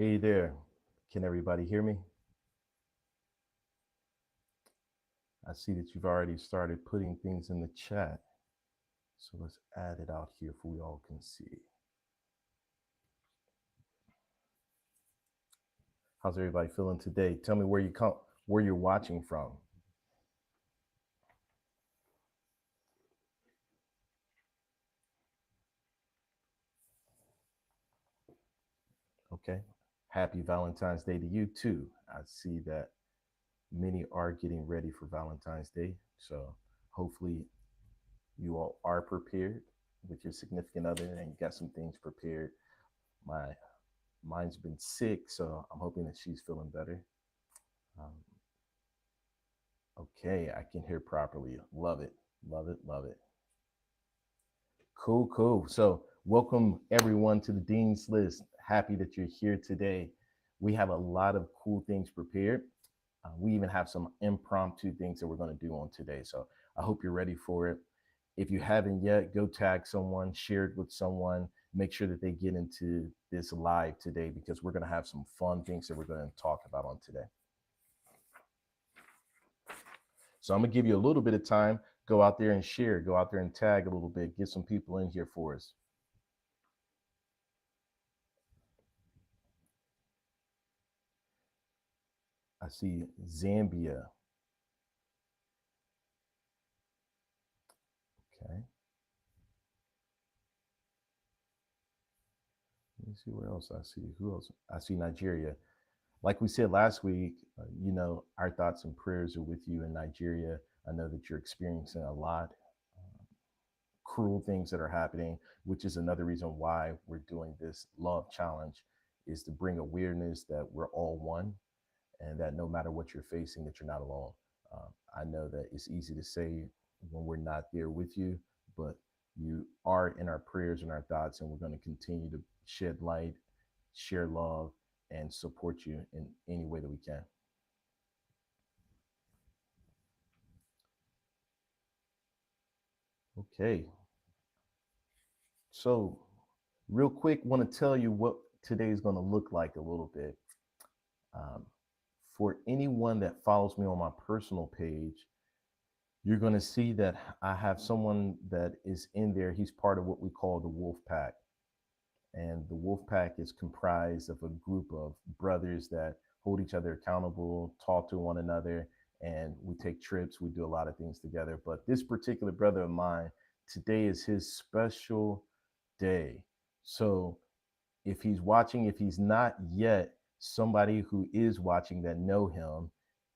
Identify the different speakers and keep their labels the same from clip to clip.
Speaker 1: Hey there. Can everybody hear me? I see that you've already started putting things in the chat. So let's add it out here for we all can see. How's everybody feeling today? Tell me where you're watching from. Okay. Happy Valentine's Day to you too. I see that many are getting ready for Valentine's Day. So hopefully you all are prepared with your significant other and got some things prepared. Mine's been sick, so I'm hoping that she's feeling better. Um, okay, I can hear properly. Love it, love it, love it. Cool, cool. So welcome everyone to the Dean's List. Happy that you're here today. We have a lot of cool things prepared. We even have some impromptu things that we're going to do on today. So I hope you're ready for it. If you haven't yet, go tag someone, share it with someone, make sure that they get into this live today because we're going to have some fun things that we're going to talk about on today. So I'm going to give you a little bit of time. Go out there and share, go out there and tag a little bit, get some people in here for us. I see Zambia. Okay. Let me see where else I see. Who else? I see Nigeria. Like we said last week, our thoughts and prayers are with you in Nigeria. I know that you're experiencing a lot cruel things that are happening, which is another reason why we're doing this love challenge, is to bring awareness that we're all one and that no matter what you're facing, that you're not alone. I know that it's easy to say when we're not there with you, but you are in our prayers and our thoughts, and we're going to continue to shed light, share love, and support you in any way that we can. Okay. So real quick, want to tell you what today is going to look like a little bit. For anyone that follows me on my personal page, you're going to see that I have someone that is in there. He's part of what we call the Wolf Pack. And the Wolf Pack is comprised of a group of brothers that hold each other accountable, talk to one another, and we take trips. We do a lot of things together. But this particular brother of mine, today is his special day. So if he's watching, if he's not yet, somebody who is watching that know him,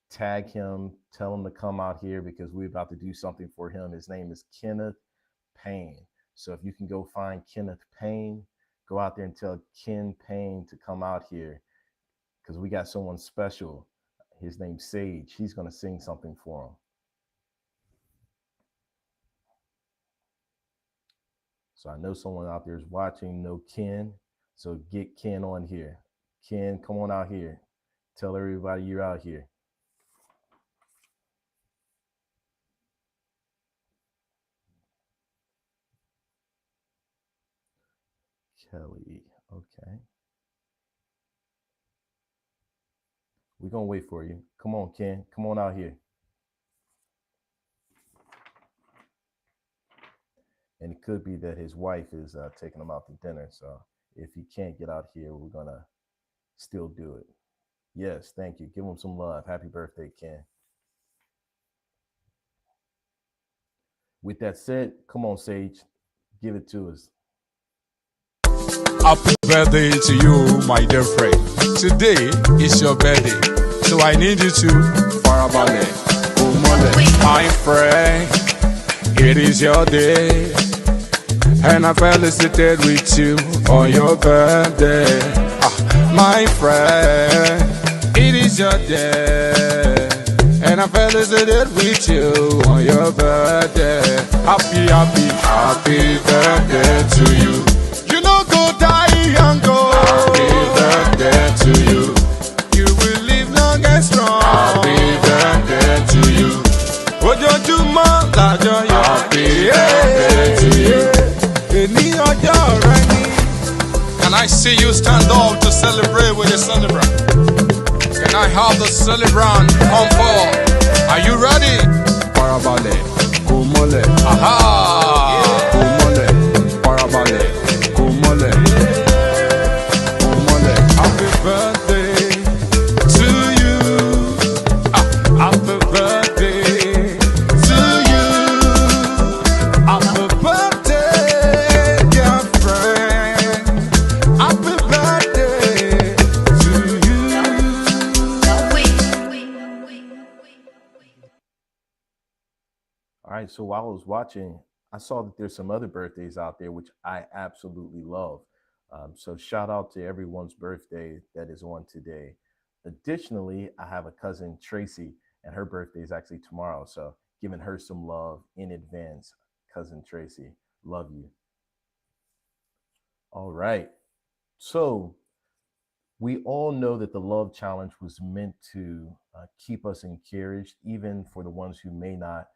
Speaker 1: tag him, tell him to come out here because we're about to do something for him. His name is Kenneth Payne. So if you can go find Kenneth Payne, go out there and tell Ken Payne to come out here because we got someone special. His name's Sage. He's going to sing something for him. So I know someone out there is watching, know Ken. So get Ken on here. Ken, come on out here. Tell everybody you're out here. Kelly, okay. We're going to wait for you. Come on, Ken. Come on out here. And it could be that his wife is taking him out to dinner. So if he can't get out here, we're going to still do it. Yes, thank you. Give him some love. Happy birthday, Ken. With that said, come on, Sage. Give it to us.
Speaker 2: Happy birthday to you, my dear friend. Today is your birthday, so I need you to farabalẹ̀. My friend, it is your day, and I felicitate with you on your birthday. My friend, it is your day, and I felicitate with you on your birthday. Happy, happy, happy birthday to you. You know, go die young, go. Happy birthday to you. You will live long and strong. Happy birthday to you. Ojoojúmọ́ lájọyọ̀. Happy birthday to you. Èní ọjọ́ rẹ ni. Can I see you stand up to celebrate with the celebrant. Can I have the celebrant come forward? Are you ready? Parabale, kumole, aha, kumole, parabale, kumole, kumole. Happy birthday to you. Happy birthday to you. Happy birthday, dear friend. Happy birthday to you.
Speaker 1: All right. So while I was watching, I saw that there's some other birthdays out there, which I absolutely love. So shout out to everyone's birthday that is on today. Additionally, I have a cousin, Tracy, and her birthday is actually tomorrow. So giving her some love in advance, cousin Tracy. Love you. All right. So we all know that the love challenge was meant to keep us encouraged, even for the ones who may not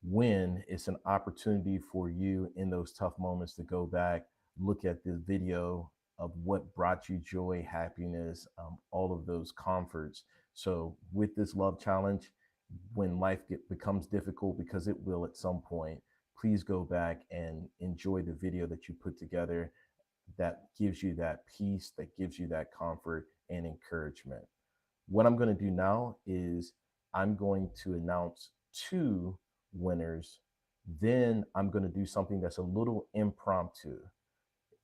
Speaker 1: win. It's an opportunity for you in those tough moments to go back, look at the video of what brought you joy, happiness, all of those comforts. So with this love challenge, when becomes difficult, because it will at some point, please go back and enjoy the video that you put together that gives you that peace, that gives you that comfort and encouragement. What I'm going to do now is I'm going to announce two winners. Then I'm going to do something that's a little impromptu.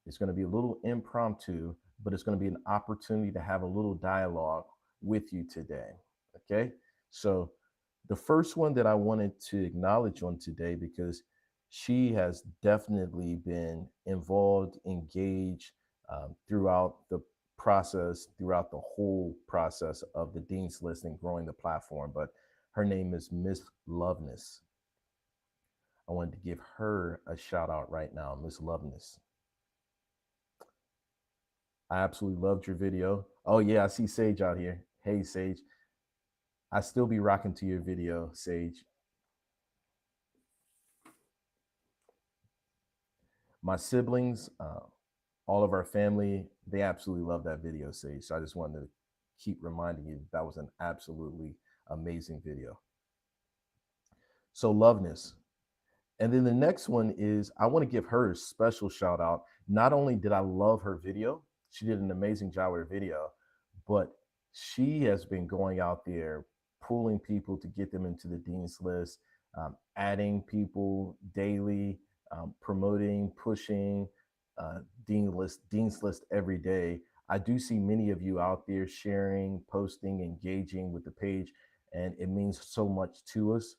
Speaker 1: It's going to be a little impromptu, but it's going to be an opportunity to have a little dialogue with you today. Okay. So, the first one that I wanted to acknowledge on today, because she has definitely been involved, engaged throughout the process, throughout the whole process of the Dean's List and growing the platform. But her name is Miss Loveness. I wanted to give her a shout out right now, Miss Loveness. I absolutely loved your video. Oh yeah, I see Sage out here. Hey Sage, I still be rocking to your video, Sage. My siblings, all of our family, they absolutely love that video, Sage. So I just wanted to keep reminding you that was an absolutely amazing video. So Loveness. And then the next one is I want to give her a special shout out. Not only did I love her video, she did an amazing job with her video, but she has been going out there pulling people to get them into the Dean's List, adding people daily, promoting, pushing Dean's List every day. I do see many of you out there sharing, posting, engaging with the page, and it means so much to us.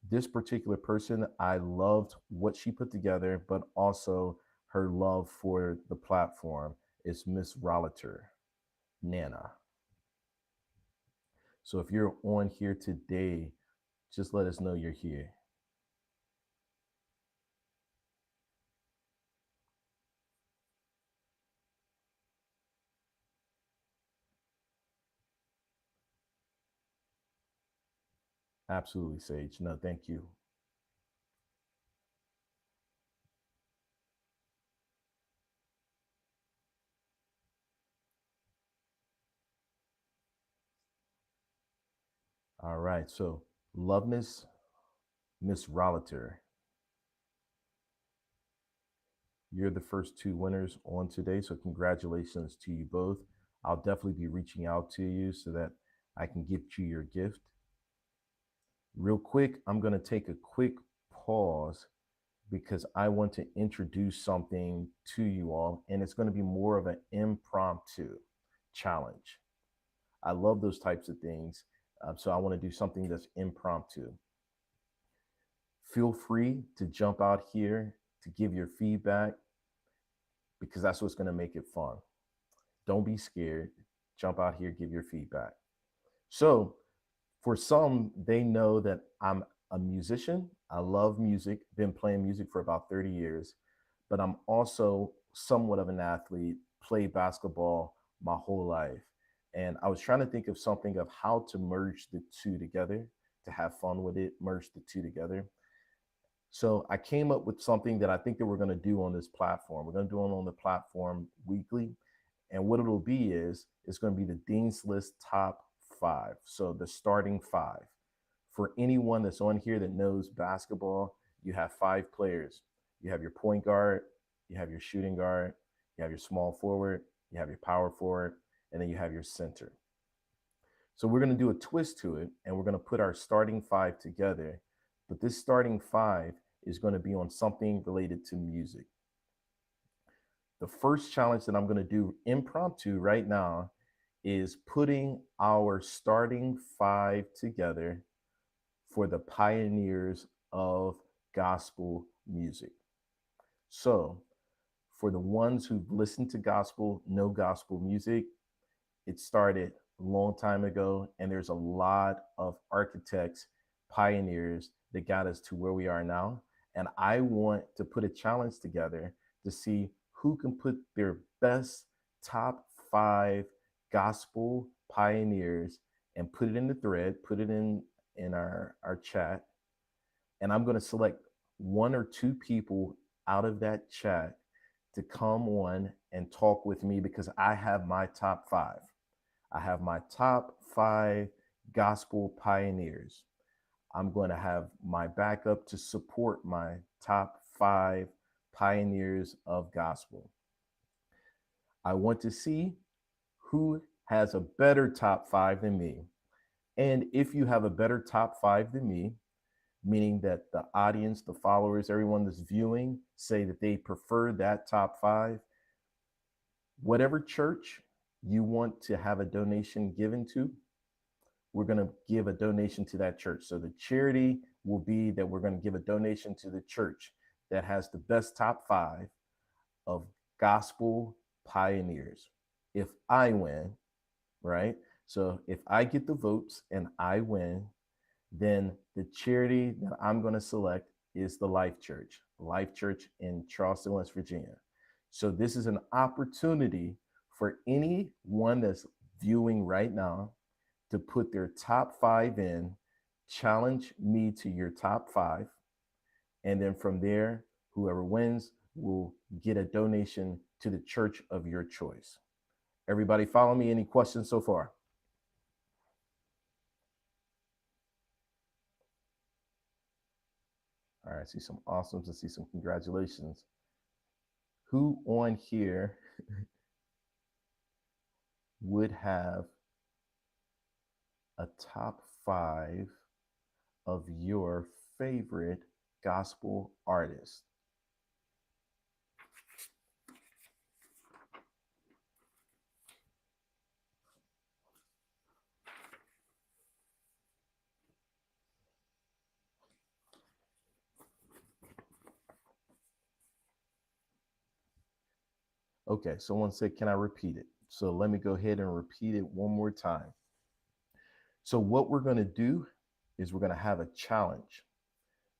Speaker 1: This particular person, I loved what she put together, but also her love for the platform is Miss Rollator, Nana. So if you're on here today, just let us know you're here. Absolutely, Sage. No, thank you. All right. So, Loveness, Miss Rollator, you're the first two winners on today. So, congratulations to you both. I'll definitely be reaching out to you so that I can get you your gift. Real quick, I'm going to take a quick pause because I want to introduce something to you all, and it's going to be more of an impromptu challenge. I love those types of things. So I want to do something that's impromptu. Feel free to jump out here to give your feedback because that's what's going to make it fun. Don't be scared. Jump out here, give your feedback. So, for some, they know that I'm a musician. I love music, been playing music for about 30 years, but I'm also somewhat of an athlete, played basketball my whole life. And I was trying to think of something of how to merge the two together, to have fun with it, merge the two together. So I came up with something that I think that we're going to do on this platform. We're going to do it on the platform weekly. And what it'll be is it's going to be the Dean's List top five. So the starting five. For anyone that's on here that knows basketball, you have five players. You have your point guard, you have your shooting guard, you have your small forward, you have your power forward, and then you have your center. So we're going to do a twist to it, and we're going to put our starting five together. But this starting five is going to be on something related to music. The first challenge that I'm going to do impromptu right now is putting our starting five together for the pioneers of gospel music. So, for the ones who've listened to gospel, know gospel music, it started a long time ago, and there's a lot of architects, pioneers that got us to where we are now. And I want to put a challenge together to see who can put their best top five gospel pioneers and put it in the thread, put it in our chat. And I'm going to select one or two people out of that chat to come on and talk with me because I have my top five. I have my top five gospel pioneers. I'm going to have my backup to support my top five pioneers of gospel. I want to see who has a better top five than me. And if you have a better top five than me, meaning that the audience, the followers, everyone that's viewing say that they prefer that top five, whatever church you want to have a donation given to, we're going to give a donation to that church. So the charity will be that we're going to give a donation to the church that has the best top five of gospel pioneers. If I win, right? So if I get the votes and I win, then the charity that I'm going to select is the Life Church in Charleston, West Virginia. So this is an opportunity for anyone that's viewing right now to put their top five in, challenge me to your top five. And then from there, whoever wins will get a donation to the church of your choice. Everybody follow me? Any questions so far? All right, I see some awesomes. I see some congratulations. Who on here would have a top five of your favorite gospel artists? Okay, someone said, can I repeat it? So let me go ahead and repeat it one more time. So what we're going to do is we're going to have a challenge.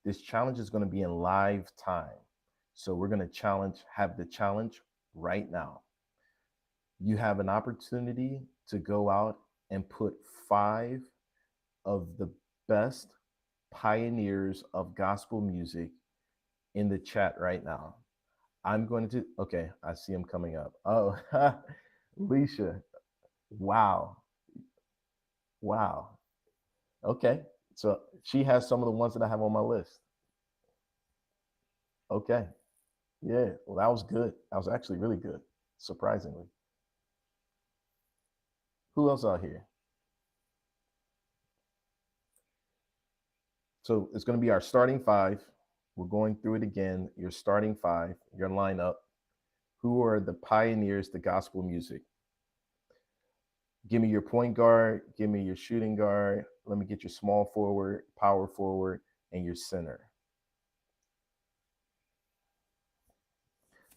Speaker 1: This challenge is going to be in live time. So we're going to have the challenge right now. You have an opportunity to go out and put five of the best pioneers of gospel music in the chat right now. I'm going to, okay, I see them coming up. Oh, Leisha, wow. Wow. Okay. So she has some of the ones that I have on my list. Okay. Yeah. Well, that was good. That was actually really good, surprisingly. Who else out here? So it's going to be our starting five. We're going through it again. Your starting five, your lineup. Who are the pioneers to gospel music? Give me your point guard. Give me your shooting guard. Let me get your small forward, power forward, and your center.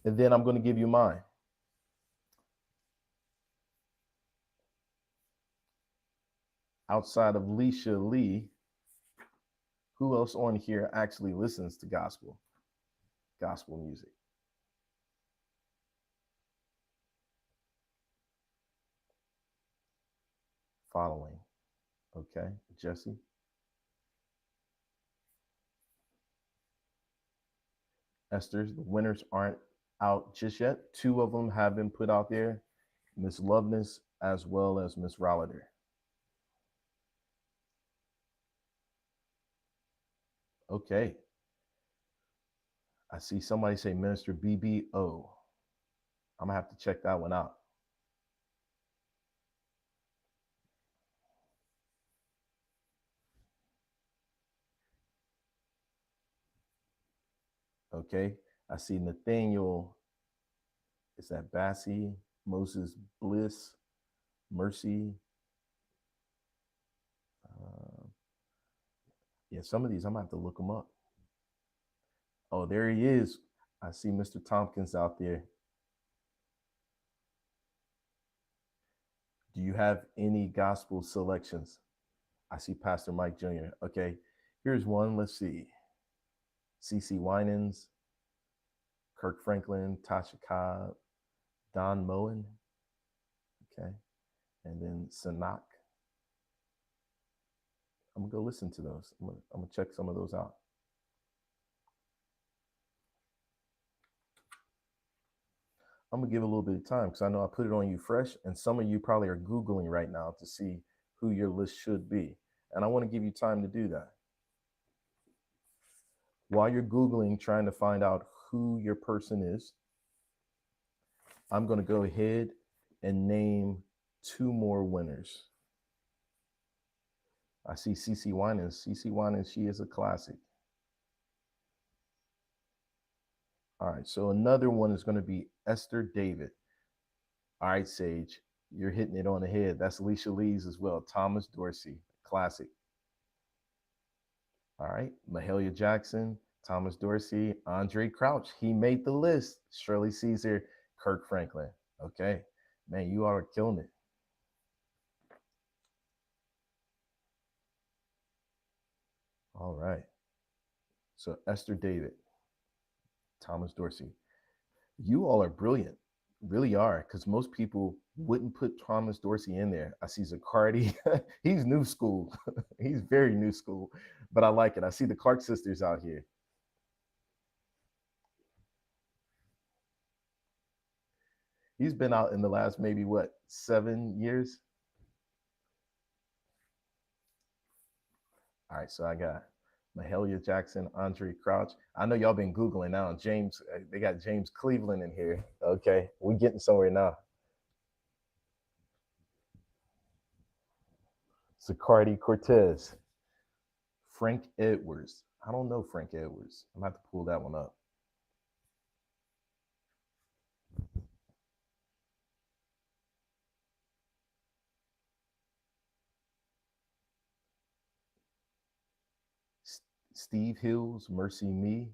Speaker 1: And then I'm going to give you mine. Outside of Leisha Lee, who else on here actually listens to gospel music? Following. Okay, Jesse. Esther, the winners aren't out just yet. Two of them have been put out there. Miss Loveness, as well as Miss Rollader. Okay. I see somebody say Minister BBO. I'm gonna have to check that one out. Okay. I see Nathaniel. Is that Bassie? Moses Bliss? Mercy? Uh, yeah, some of these I'm gonna have to look them up. Oh, there he is. I see Mr. Tompkins out there. Do you have any gospel selections? I see Pastor Mike Jr. Okay, here's one. Let's see. CC Winans, Kirk Franklin, Tasha Cobb, Don Moen. Okay, and then Sanak. I'm gonna go listen to those. I'm gonna check some of those out. I'm gonna give a little bit of time because I know I put it on you fresh, and some of you probably are Googling right now to see who your list should be. And I want to give you time to do that. While you're Googling, trying to find out who your person is, I'm going to go ahead and name two more winners. I see CC Winans. CC Winans, she is a classic. All right, so another one is going to be Esther David. All right, Sage, you're hitting it on the head. That's Alicia Lee's as well. Thomas Dorsey, classic. All right, Mahalia Jackson, Thomas Dorsey, Andre Crouch. He made the list. Shirley Caesar, Kirk Franklin. Okay, man, you are killing it. All right. So Esther David, Thomas Dorsey. You all are brilliant. Really are, because most people wouldn't put Thomas Dorsey in there. I see Zaccardi. He's new school. He's very new school, but I like it. I see the Clark sisters out here. He's been out in the last maybe what 7 years. All right, so I got Mahalia Jackson, Andre Crouch. I know y'all been Googling now. James, they got James Cleveland in here. Okay, we getting somewhere now. Zaccardi Cortez, Frank Edwards. I don't know Frank Edwards. I'm gonna have to pull that one up. Steve Hills, Mercy Me.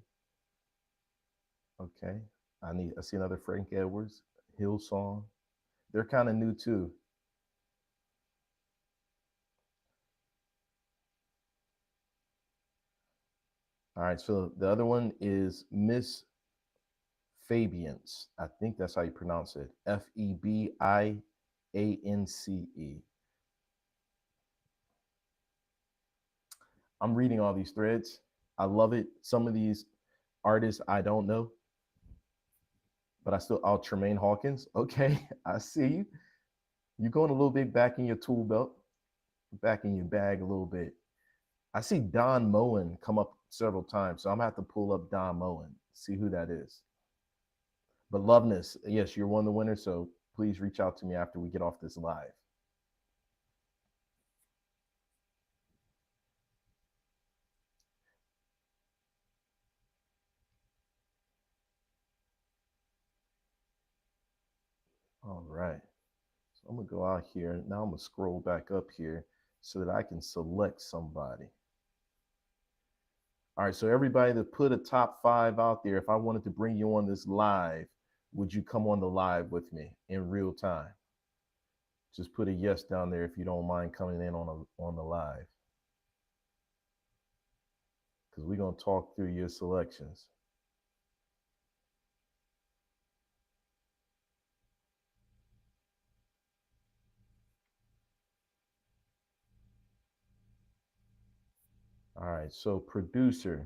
Speaker 1: Okay, I see another Frank Edwards, Hill song. They're kind of new too. All right, so the other one is Miss Fabiance. I think that's how you pronounce it. Febiance. I'm reading all these threads. I love it. Some of these artists I don't know, but I still. Oh, Tremaine Hawkins. Okay, I see you. You're going a little bit back in your tool belt, back in your bag a little bit. I see Don Moen come up several times, so I'm gonna have to pull up Don Moen, see who that is. But Loveness, yes, you're one of the winners, so please reach out to me after we get off this live. All right. So I'm gonna go out here. Now I'm gonna scroll back up here so that I can select somebody. All right, so everybody that put a top five out there, if I wanted to bring you on this live, would you come on the live with me in real time? Just put a yes down there if you don't mind coming in on the live, because we're gonna talk through your selections. All right, so producer.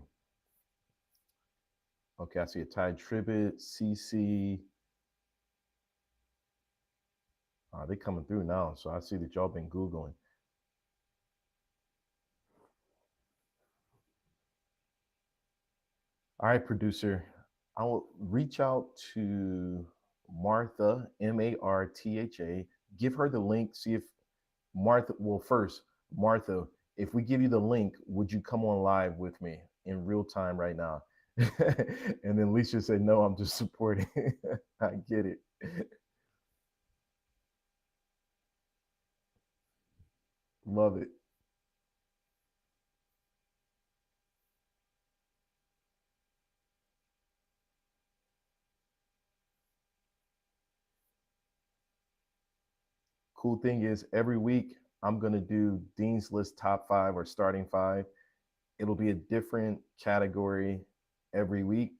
Speaker 1: Okay, I see a Ty Tribbett, CC. They coming through now, so I see that y'all been googling. All right, producer, I will reach out to Martha, Martha. Give her the link. See if Martha. Well, first, Martha, if we give you the link, would you come on live with me in real time right now? And then Alicia said, "No, I'm just supporting." I get it. Love it. Cool thing is, every week I'm gonna do Dean's List top five or starting five. It'll be a different category every week.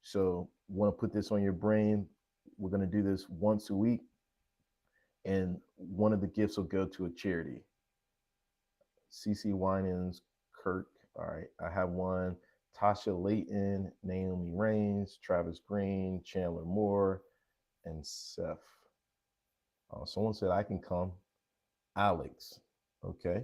Speaker 1: So, want to put this on your brain. We're gonna do this once a week, and one of the gifts will go to a charity. CC Winans, Kirk. All right, I have one. Tasha Layton, Naomi Rains, Travis Green, Chandler Moore, and Seth. Someone said I can come. Alex. Okay.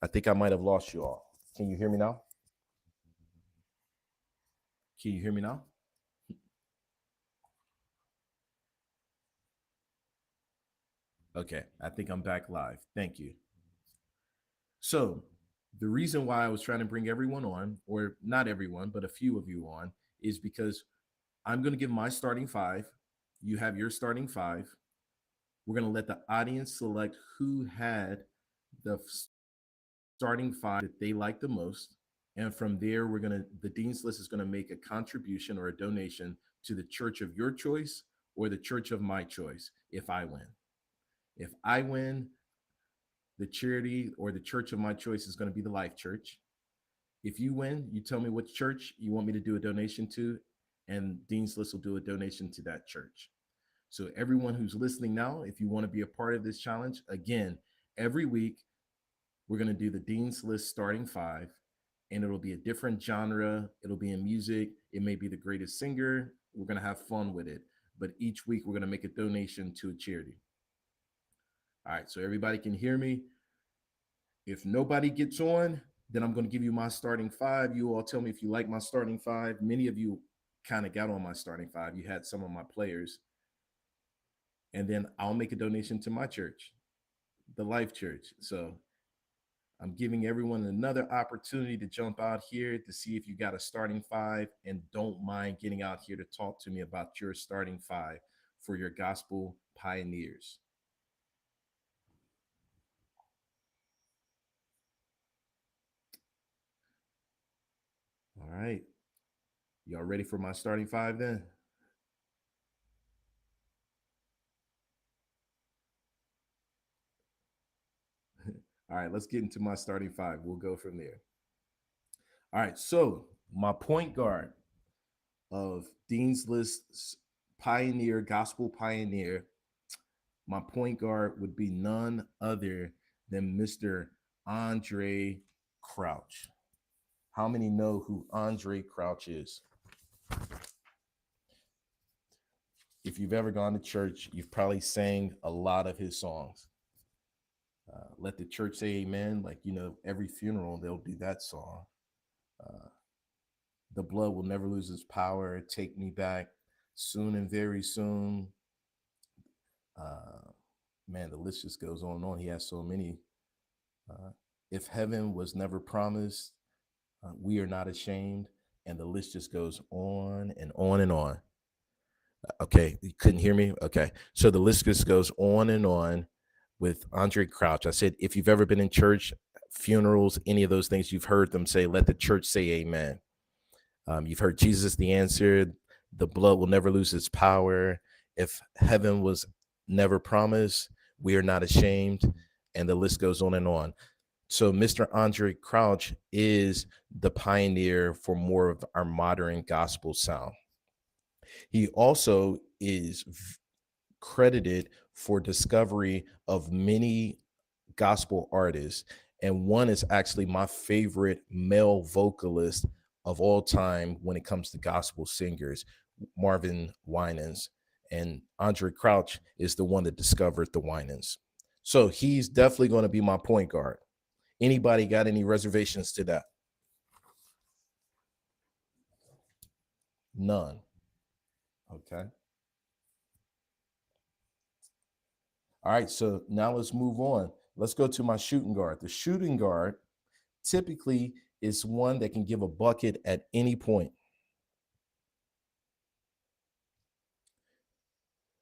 Speaker 1: I think I might have lost you all. Can you hear me now? Can you hear me now? Okay, I think I'm back live. Thank you. So, the reason why I was trying to bring everyone on, or not everyone, but a few of you on, is because I'm going to give my starting five. You have your starting five. We're going to let the audience select who had the starting five that they like the most. And from there, the Dean's List is going to make a contribution or a donation to the church of your choice or the church of my choice if I win. If I win, the charity or the church of my choice is going to be the Life Church. If you win, you tell me what church you want me to do a donation to, and Dean's List will do a donation to that church. So, everyone who's listening now, if you want to be a part of this challenge, again, every week we're going to do the Dean's List starting five, and it'll be a different genre. It'll be in music. It may be the greatest singer. We're going to have fun with it. But each week we're going to make a donation to a charity. All right, so everybody can hear me. If nobody gets on, then I'm going to give you my starting five. You all tell me if you like my starting five. Many of you kind of got on my starting five. You had some of my players. And then I'll make a donation to my church, the Life Church. So I'm giving everyone another opportunity to jump out here to see if you got a starting five, and don't mind getting out here to talk to me about your starting five for your gospel pioneers. All right. Y'all ready for my starting five then? All right, let's get into my starting five. We'll go from there. All right, so my point guard of Dean's List pioneer, gospel pioneer, my point guard would be none other than Mr. Andre Crouch. How many know who Andre Crouch is? If you've ever gone to church, you've probably sang a lot of his songs. Let the church say amen. Like, every funeral, they'll do that song. Uh, the blood will never lose its power. Take me back soon and very soon. Uh, man, the list just goes on and on. He has so many. Uh, if heaven was never promised, we are not ashamed. And the list just goes on and on and on. Okay, you couldn't hear me? Okay. So the list just goes on and on with Andre Crouch. I said, if you've ever been in church, funerals, any of those things, you've heard them say, let the church say amen. You've heard Jesus the answer. The blood will never lose its power. If heaven was never promised, we are not ashamed. And the list goes on and on. So Mr. Andre Crouch is the pioneer for more of our modern gospel sound. He also is credited for discovery of many gospel artists, and one is actually my favorite male vocalist of all time when it comes to gospel singers, Marvin Winans. And Andre Crouch is the one that discovered the Winans. So he's definitely going to be my point guard. Anybody got any reservations to that? None. Okay. All right, so now let's move on. Let's go to my shooting guard. The shooting guard typically is one that can give a bucket at any point.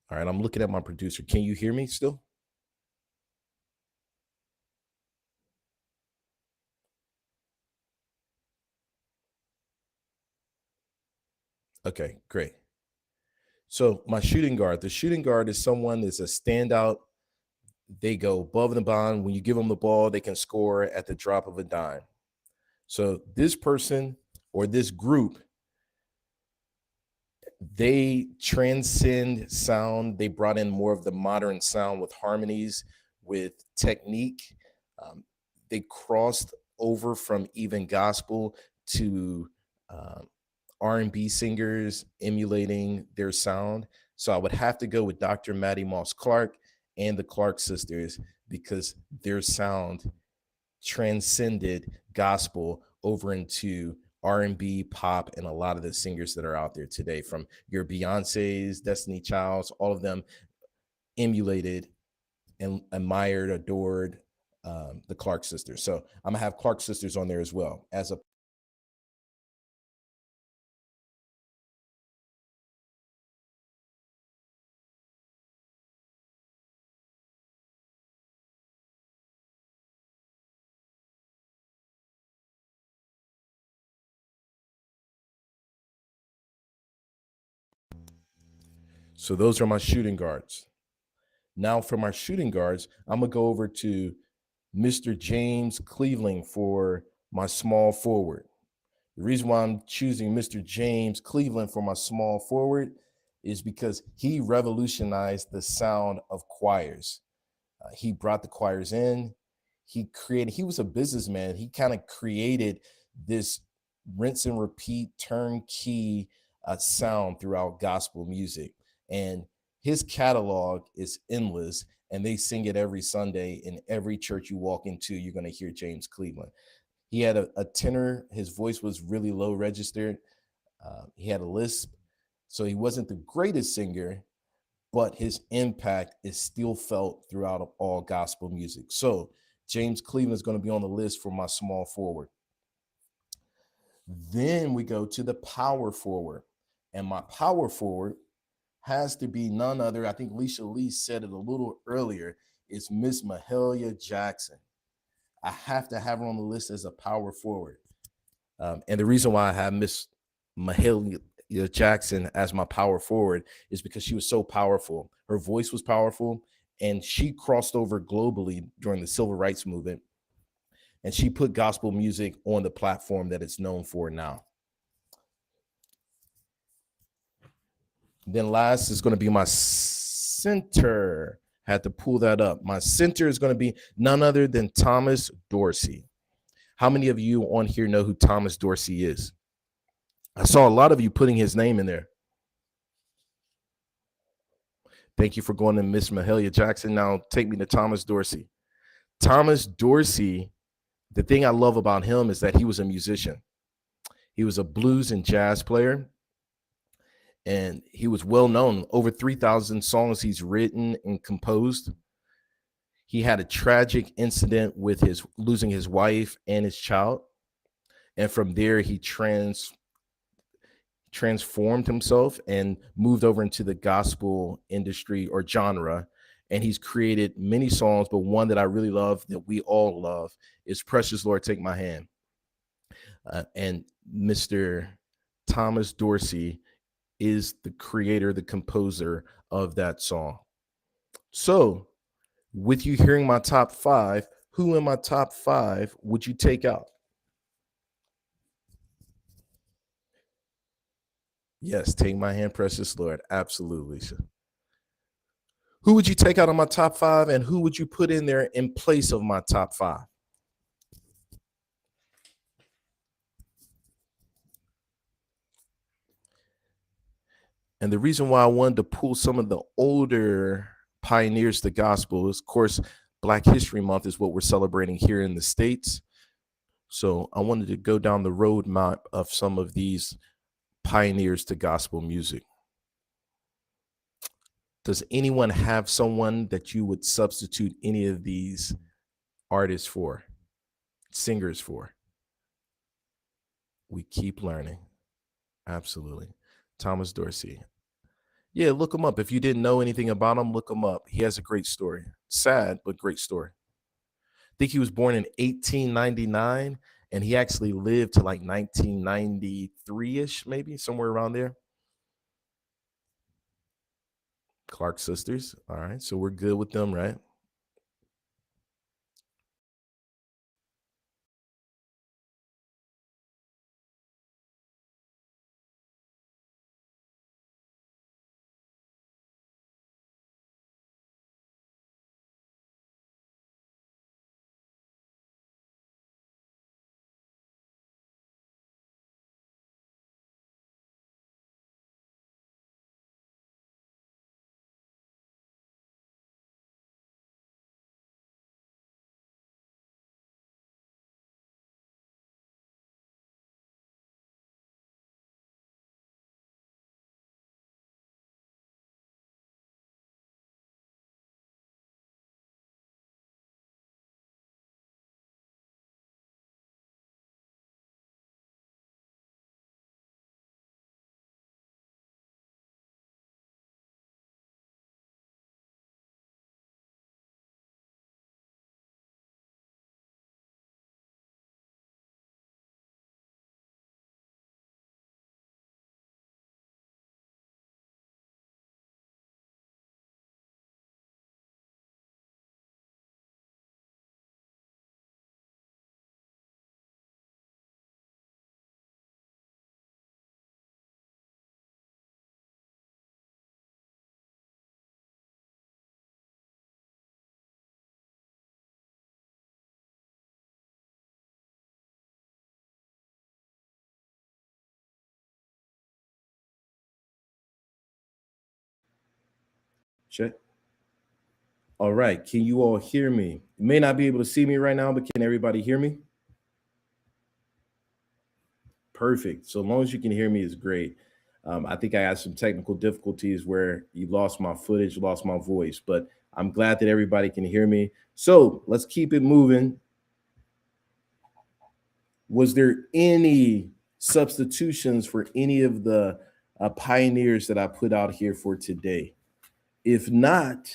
Speaker 1: All right, I'm looking at my producer. Can you hear me still? Okay, great. So my shooting guard, the shooting guard is someone that's a standout. They go above and beyond. When you give them the ball, they can score at the drop of a dime. So this person or this group, they transcend sound. They brought in more of the modern sound with harmonies, with technique. They crossed over from even gospel to R&B singers emulating their sound. So I would have to go with Dr. Maddie Moss Clark and the Clark sisters because their sound transcended gospel over into R&B, pop, and a lot of the singers that are out there today, from your Beyoncé's, Destiny Childs, all of them emulated and admired, adored the Clark sisters. So I'm gonna have Clark sisters on there as well as a. So those are my shooting guards. Now for my shooting guards, I'm gonna go over to Mr. James Cleveland for my small forward. The reason why I'm choosing Mr. James Cleveland for my small forward is because he revolutionized the sound of choirs. He brought the choirs in. He was a businessman. He kind of created this rinse and repeat turnkey sound throughout gospel music. And his catalog is endless, and they sing it every Sunday. In every church you walk into, you're going to hear James Cleveland. He had a tenor. His voice was really low registered. He had a lisp. So he wasn't the greatest singer, but his impact is still felt throughout all gospel music. So James Cleveland is going to be on the list for my small forward. Then we go to the power forward. And my power forward has to be none other. I think Leisha Lee said it a little earlier. It's Miss Mahalia Jackson. I have to have her on the list as a power forward. And the reason why I have Miss Mahalia Jackson as my power forward is because she was so powerful. Her voice was powerful, and she crossed over globally during the civil rights movement. And she put gospel music on the platform that it's known for now. Then last is going to be my center. Had to pull that up. My center is going to be none other than Thomas Dorsey. How many of you on here know who Thomas Dorsey is? I saw a lot of you putting his name in there. Thank you for going to Miss Mahalia Jackson. Now take me to Thomas Dorsey. Thomas Dorsey, the thing I love about him is that he was a musician. He was a blues and jazz player, and he was well known. Over 3,000 songs he's written and composed. He had a tragic incident with his losing his wife and his child, and from there he transformed himself and moved over into the gospel industry or genre. And he's created many songs, but one that I really love, that we all love, is Precious Lord, Take My Hand. And Mr. Thomas Dorsey is the creator, the composer of that song. So, with you hearing my top 5, who in my top 5 would you take out? Yes, Take My Hand, Precious Lord. Absolutely. Who would you take out of my top 5, and who would you put in there in place of my top 5? And the reason why I wanted to pull some of the older pioneers to gospel is, of course, Black History Month is what we're celebrating here in the States. So I wanted to go down the roadmap of some of these pioneers to gospel music. Does anyone have someone that you would substitute any of these artists for, singers for? We keep learning. Absolutely. Thomas Dorsey. Yeah, look him up. If you didn't know anything about him, look him up. He has a great story. Sad, but great story. I think he was born in 1899, and he actually lived to like 1993-ish, maybe somewhere around there. Clark sisters. All right, so we're good with them, right? Check. All right. Can you all hear me? You may not be able to see me right now, but can everybody hear me? Perfect. So long as you can hear me is great. I think I had some technical difficulties where you lost my footage, lost my voice, but I'm glad that everybody can hear me. So let's keep it moving. Was there any substitutions for any of the pioneers that I put out here for today? If not,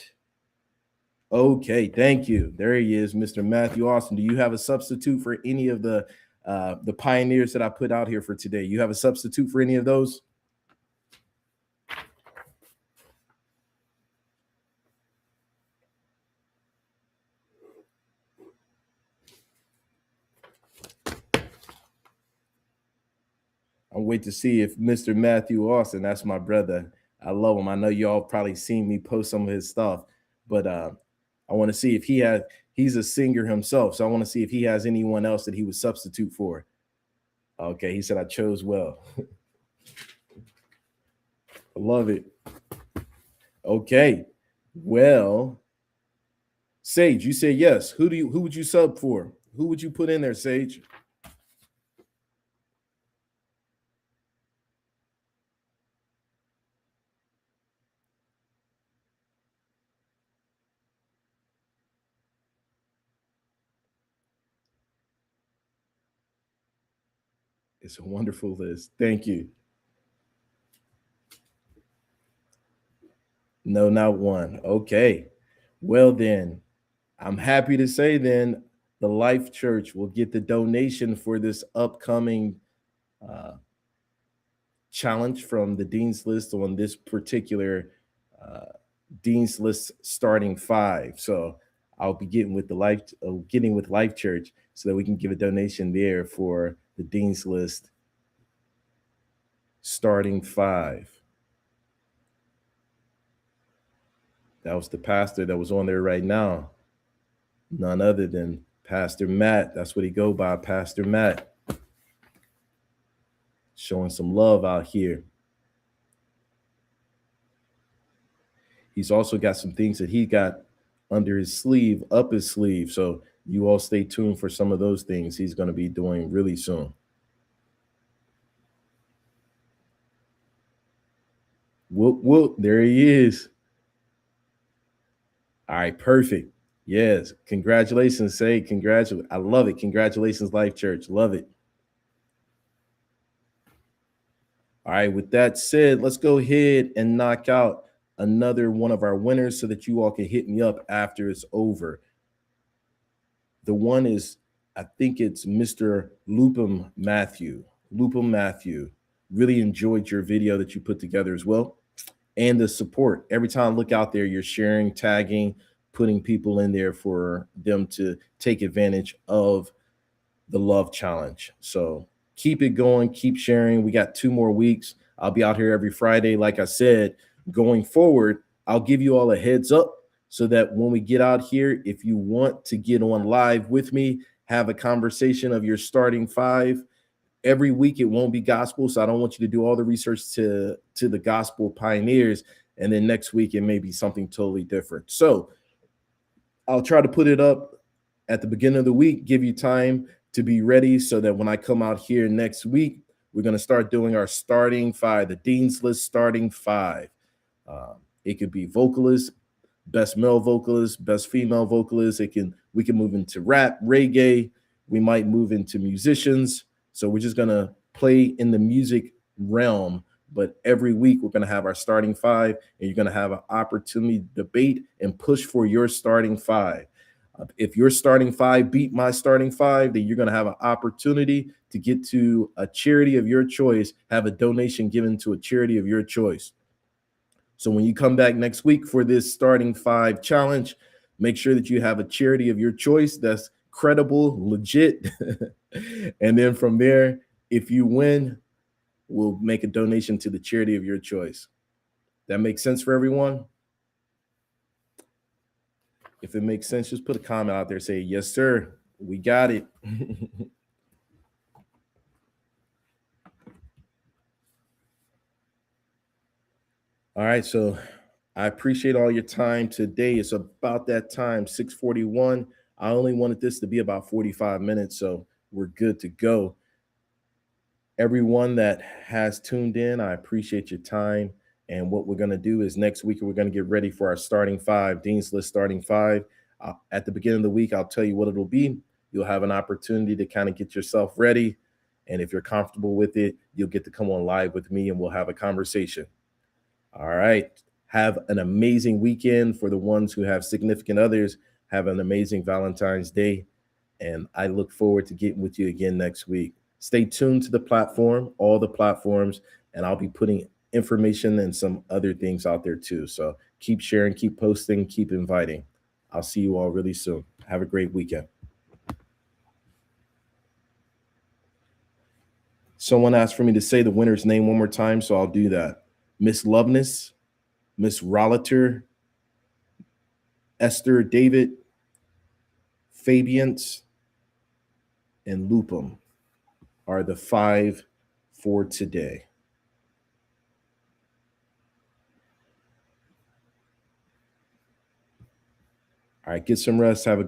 Speaker 1: okay, thank you. There he is, Mr. Matthew Austin. Do you have a substitute for any of the pioneers that I put out here for today? You have a substitute for any of those? I'll wait to see if Mr. Matthew Austin, that's my brother. I love him. I know y'all probably seen me post some of his stuff, but I want to see if he has, he's a singer himself. So I want to see if he has anyone else that he would substitute for. Okay, he said I chose well. I love it. Okay. Well, Sage, you said yes. Who would you sub for? Who would you put in there, Sage? It's a wonderful list. Thank you. No, not one. Okay. Well, then, I'm happy to say then the Life Church will get the donation for this upcoming uh, challenge from the Dean's List on this particular uh, Dean's List starting five. So I'll be getting with Life Church so that we can give a donation there for the Dean's List starting five. That was the pastor that was on there right now. None other than Pastor Matt. That's what he go by, Pastor Matt. Showing some love out here. He's also got some things that he got under his sleeve, up his sleeve. So you all stay tuned for some of those things he's going to be doing really soon. Whoop, whoop. There he is. All right, perfect. Yes. Congratulations, say congratulations. I love it. Congratulations, Life Church. Love it. All right, with that said, let's go ahead and knock out another one of our winners so that you all can hit me up after it's over. The one is, I think it's Mr. Lupum Matthew. Lupum Matthew. Really enjoyed your video that you put together as well. And the support. Every time I look out there, you're sharing, tagging, putting people in there for them to take advantage of the love challenge. So keep it going, keep sharing. We got 2 more weeks. I'll be out here every Friday. Like I said, going forward, I'll give you all a heads up so that when we get out here, if you want to get on live with me, have a conversation of your starting five. Every week it won't be gospel, so I don't want you to do all the research to the gospel pioneers, and then next week it may be something totally different. So I'll try to put it up at the beginning of the week, give you time to be ready so that when I come out here next week, we're going to start doing our starting five, the Dean's List starting five. It could be vocalists, best male vocalist, best female vocalist. We can move into rap, reggae. We might move into musicians. So we're just going to play in the music realm. But every week we're going to have our starting five, and you're going to have an opportunity to debate and push for your starting five. If your starting five beat my starting five, then you're going to have an opportunity to get to a charity of your choice, have a donation given to a charity of your choice. So when you come back next week for this starting five challenge, make sure that you have a charity of your choice that's credible, legit. And then from there, if you win, we'll make a donation to the charity of your choice. That makes sense for everyone? If it makes sense, just put a comment out there. Say, yes, sir. We got it. All right. So I appreciate all your time today. It's about that time, 6:41. I only wanted this to be about 45 minutes, so we're good to go. Everyone that has tuned in, I appreciate your time. And what we're going to do is next week, we're going to get ready for our starting five, Dean's List starting five. At the beginning of the week, I'll tell you what it'll be. You'll have an opportunity to kind of get yourself ready. And if you're comfortable with it, you'll get to come on live with me and we'll have a conversation. All right. Have an amazing weekend. For the ones who have significant others, have an amazing Valentine's Day. And I look forward to getting with you again next week. Stay tuned to the platform, all the platforms, and I'll be putting information and some other things out there too. So keep sharing, keep posting, keep inviting. I'll see you all really soon. Have a great weekend. Someone asked for me to say the winner's name one more time, so I'll do that. Miss Loveness, Miss Rollater, Esther, David, Fabians, and Lupum are the 5 for today. All right, get some rest. Have a